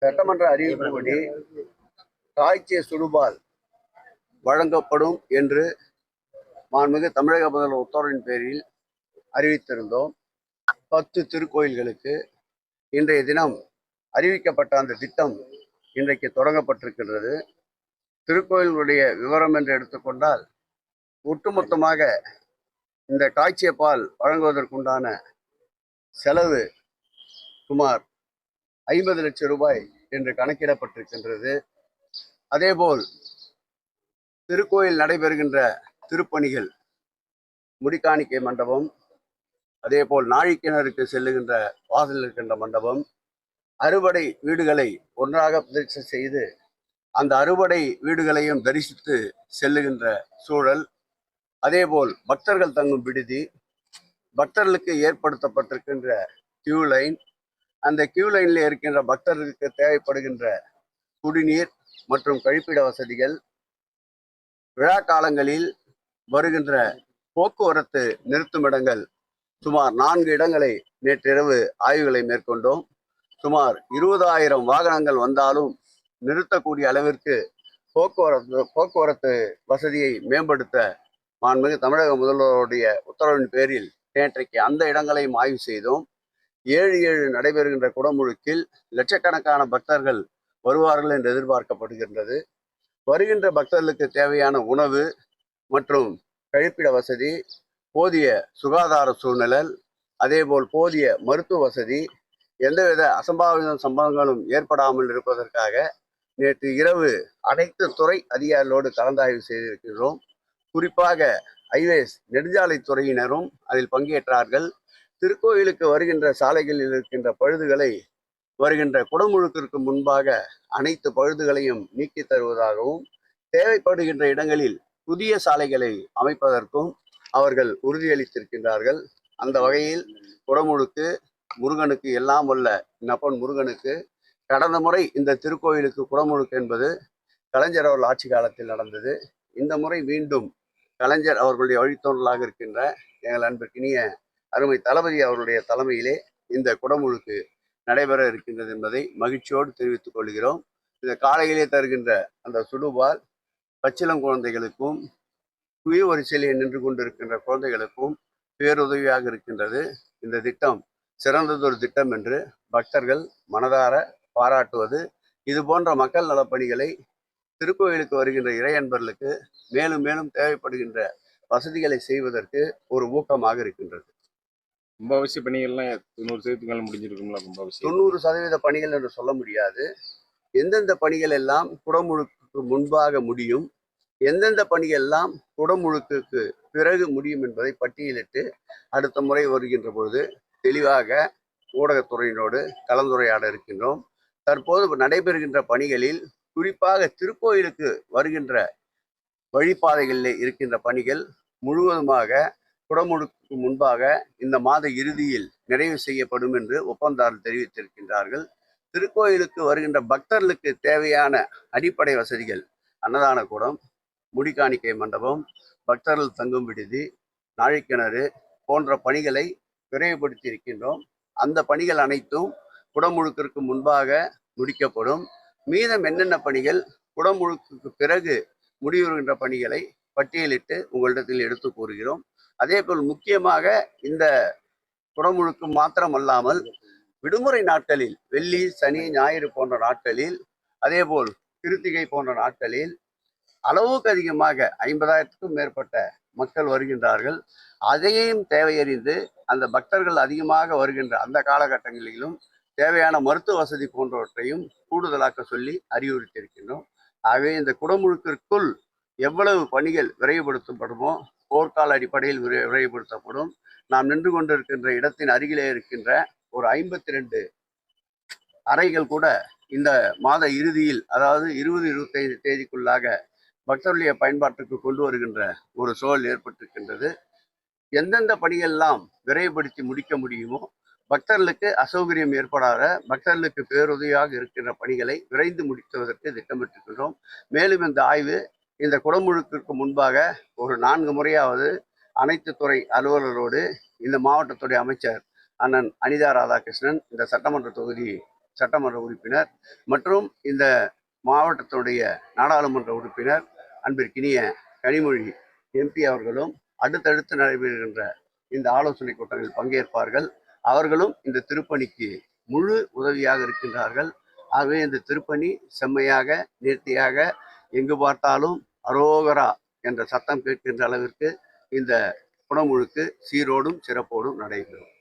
சட்டமன்ற அறிவிப்புப்படி காய்ச்சிய சுடுபால் வழங்கப்படும் என்று மாண்புமிகு தமிழக முதல்வர் உத்தரவின் பேரில் அறிவித்திருந்தோம். 10 திருக்கோயில்களுக்கு இன்றைய தினம் அறிவிக்கப்பட்ட அந்த திட்டம் இன்றைக்கு தொடங்கப்பட்டிருக்கின்றது. திருக்கோயிலுடைய விவரம் என்று எடுத்துக்கொண்டால், ஒட்டுமொத்தமாக இந்த காய்ச்சிய பால் வழங்குவதற்குண்டான செலவு சுமார் 50 லட்சம் ரூபாய் என்று கணக்கிடப்பட்டிருக்கின்றது. அதேபோல் திருக்கோயில் நடைபெறுகின்ற திருப்பணிகள், முடிக்காணிக்கை மண்டபம், அதேபோல் நாழிக்கிணறுக்கு செல்லுகின்ற வாசல் இருக்கின்ற மண்டபம், அறுபடை வீடுகளை ஒன்றாக பிரதிஷ்டை செய்து அந்த அறுபடை வீடுகளையும் தரிசித்து செல்லுகின்ற சூழல், அதேபோல் பக்தர்கள் தங்கும் விடுதி, பக்தர்களுக்கு ஏற்படுத்தப்பட்டிருக்கின்ற கியூ லைன், அந்த கியூ லைனில் இருக்கின்ற பக்தர்களுக்கு தேவைப்படுகின்ற குடிநீர் மற்றும் கழிப்பிட வசதிகள், விழா காலங்களில் வருகின்ற போக்குவரத்து நிறுத்துமிடங்கள், சுமார் 4 இடங்களை நேற்றிரவு ஆய்வுகளை மேற்கொண்டோம். சுமார் 20,000 வாகனங்கள் வந்தாலும் நிறுத்தக்கூடிய அளவிற்கு போக்குவரத்து வசதியை மேம்படுத்த மாண்புமிகு தமிழக முதல்வருடைய உத்தரவின் பேரில் நேற்றைக்கு அந்த இடங்களையும் ஆய்வு செய்தோம். 7/7 நடைபெறுகின்ற குடமுழுக்கில் லட்சக்கணக்கான பக்தர்கள் வருவார்கள் என்று எதிர்பார்க்கப்படுகின்றது. வருகின்ற பக்தர்களுக்கு தேவையான உணவு மற்றும் கழிப்பிட வசதி, போதிய சுகாதார சூழ்நிலை, அதேபோல் போதிய மருத்துவ வசதி, எந்தவித சம்பவங்களும் ஏற்படாமல் இருப்பதற்காக நேற்று இரவு அனைத்து துறை அதிகாரிகளோடு கலந்தாய்வு செய்திருக்கிறோம். குறிப்பாக ஹைவேஸ் நெடுஞ்சாலைத்துறையினரும் அதில் பங்கேற்றார்கள். திருக்கோயிலுக்கு வருகின்ற சாலைகளில் இருக்கின்ற பழுதுகளை வருகின்ற குடமுழுக்கிற்கு முன்பாக அனைத்து பழுதுகளையும் நீக்கி தருவதாகவும், தேவைப்படுகின்ற இடங்களில் புதிய சாலைகளை அமைப்பதற்கும் அவர்கள் உறுதியளித்திருக்கின்றார்கள். அந்த வகையில் குடமுழுக்கு முருகனுக்கு எல்லாம் வல்ல நப்பன் முருகனுக்கு கடந்த முறை இந்த திருக்கோயிலுக்கு குடமுழுக்கு என்பது கலைஞர் அவர்கள் ஆட்சி காலத்தில் நடந்தது. இந்த முறை மீண்டும் கலைஞர் அவர்களுடைய வழித்தோன்றலாக இருக்கின்ற எங்கள் அன்பிற்கினிய அருமை தளபதி அவர்களுடைய தலைமையிலே இந்த குடமுழுக்கு நடைபெற இருக்கின்றது என்பதை மகிழ்ச்சியோடு தெரிவித்துக் கொள்கிறோம். இந்த காலையிலே தருகின்ற அந்த சுடுபால் பச்சிளம் குழந்தைகளுக்கும் சுய வரிசையிலே நின்று கொண்டிருக்கின்ற குழந்தைகளுக்கும் பேருதவியாக இருக்கின்றது. இந்த திட்டம் சிறந்ததொரு திட்டம் என்று பக்தர்கள் மனதார பாராட்டுவது, இது போன்ற மக்கள் நலப்பணிகளை திருக்கோயிலுக்கு வருகின்ற இறை அன்பர்களுக்கு மேலும் மேலும் தேவைப்படுகின்ற வசதிகளை செய்வதற்கு ஒரு ஊக்கமாக இருக்கின்றது. கும்பாபிஷேக பணிகள்லாம் 90% மேல முடிஞ்சிருக்குங்களா? 90% பணிகள் என்று சொல்ல முடியாது. எந்தெந்த பணிகள் எல்லாம் குடமுழுக்கு முன்பாக முடியும், எந்தெந்த பணிகள் எல்லாம் குடமுழுக்கு பிறகு முடியும் என்பதை பட்டியலிட்டு அடுத்த முறை வருகின்ற பொழுது தெளிவாக ஊடகத்துறையினோடு கலந்துரையாட இருக்கின்றோம். தற்போது நடைபெறுகின்ற பணிகளில் குறிப்பாக திருக்கோயிலுக்கு வருகின்ற வழிபாதைகளில் இருக்கின்ற பணிகள் முழுவதுமாக குடமுழுக்கு முன்பாக இந்த மாத இறுதியில் நிறைவு செய்யப்படும் என்று ஒப்பந்ததாரர் தெரிவித்திருக்கின்றார்கள். திருக்கோயிலுக்கு வருகின்ற பக்தர்களுக்கு தேவையான அடிப்படை வசதிகள், அன்னதான கூடம், முடிக்காணிக்கை மண்டபம், பக்தர்கள் தங்கும் விடுதி, நாழிக்கிணறு போன்ற பணிகளை விரைவுபடுத்தி இருக்கின்றோம். அந்த பணிகள் அனைத்தும் குடமுழுக்கிற்கு முன்பாக முடிக்கப்படும். மீதம் என்னென்ன பணிகள் குடமுழுக்கு பிறகு முடிவுறுகின்ற பணிகளை பட்டியலிட்டு உங்களிடத்தில் எடுத்து கூறுகிறோம். அதே போல் முக்கியமாக இந்த குடமுழுக்கு மாத்திரமல்லாமல் விடுமுறை நாட்களில், வெள்ளி, சனி, ஞாயிறு போன்ற நாட்களில், அதேபோல் கிருத்திகை போன்ற நாட்களில் அளவுக்கு அதிகமாக 50,000க்கும் மேற்பட்ட மக்கள் வருகின்றார்கள். அதையும் தேவையறிந்து அந்த பக்தர்கள் அதிகமாக வருகின்ற அந்த காலகட்டங்களிலும் தேவையான மருத்துவ வசதி போன்றவற்றையும் கூடுதலாக்க சொல்லி அறிவுறுத்தியிருக்கின்றோம். ஆகவே இந்த குடமுழுக்கிற்குள் எவ்வளவு பணிகள் விரைவுபடுத்தப்படுமோ போர்க்கால அடிப்படையில் விரைவுபடுத்தப்படும். நாம் நின்று கொண்டிருக்கின்ற இடத்தின் அருகிலே இருக்கின்ற ஒரு 52 அறைகள் கூட இந்த மாத இறுதியில், அதாவது 20-25 தேதிக்குள்ளாக பக்தர்களுடைய பயன்பாட்டுக்கு கொண்டு வருகின்ற ஒரு சூழல் ஏற்பட்டிருக்கின்றது. எந்தெந்த பணிகள் எல்லாம் விரைவுபடுத்தி முடிக்க முடியுமோ, பக்தர்களுக்கு அசௌகரியம் ஏற்படாத, பக்தர்களுக்கு பேருதவியாக இருக்கின்ற பணிகளை விரைந்து முடித்துவதற்கு திட்டமிட்டிருக்கின்றோம். மேலும் இந்த ஆய்வு இந்த குடமுழுக்கிற்கு முன்பாக ஒரு 4 முறையாவது அனைத்து துறை அலுவலரோடு இந்த மாவட்டத்துடைய அமைச்சர் அண்ணன் அனிதா ராதாகிருஷ்ணன், இந்த சட்டமன்ற தொகுதி சட்டமன்ற உறுப்பினர் மற்றும் இந்த மாவட்டத்துடைய நாடாளுமன்ற உறுப்பினர் அன்பிற்கினிய கனிமொழி எம்பி அவர்களும் அடுத்தடுத்து நடைபெறுகின்ற இந்த ஆலோசனை கூட்டங்களில் பங்கேற்பார்கள். அவர்களும் இந்த திருப்பணிக்கு முழு உதவியாக இருக்கின்றார்கள். ஆகவே இந்த திருப்பணி செம்மையாக நேர்த்தியாக எங்கு பார்த்தாலும் அரோகரா என்ற சத்தம் கேட்கின்ற அளவிற்கு இந்த குடமுழுக்கு சீரோடும் சிறப்போடும் நடைபெறும்.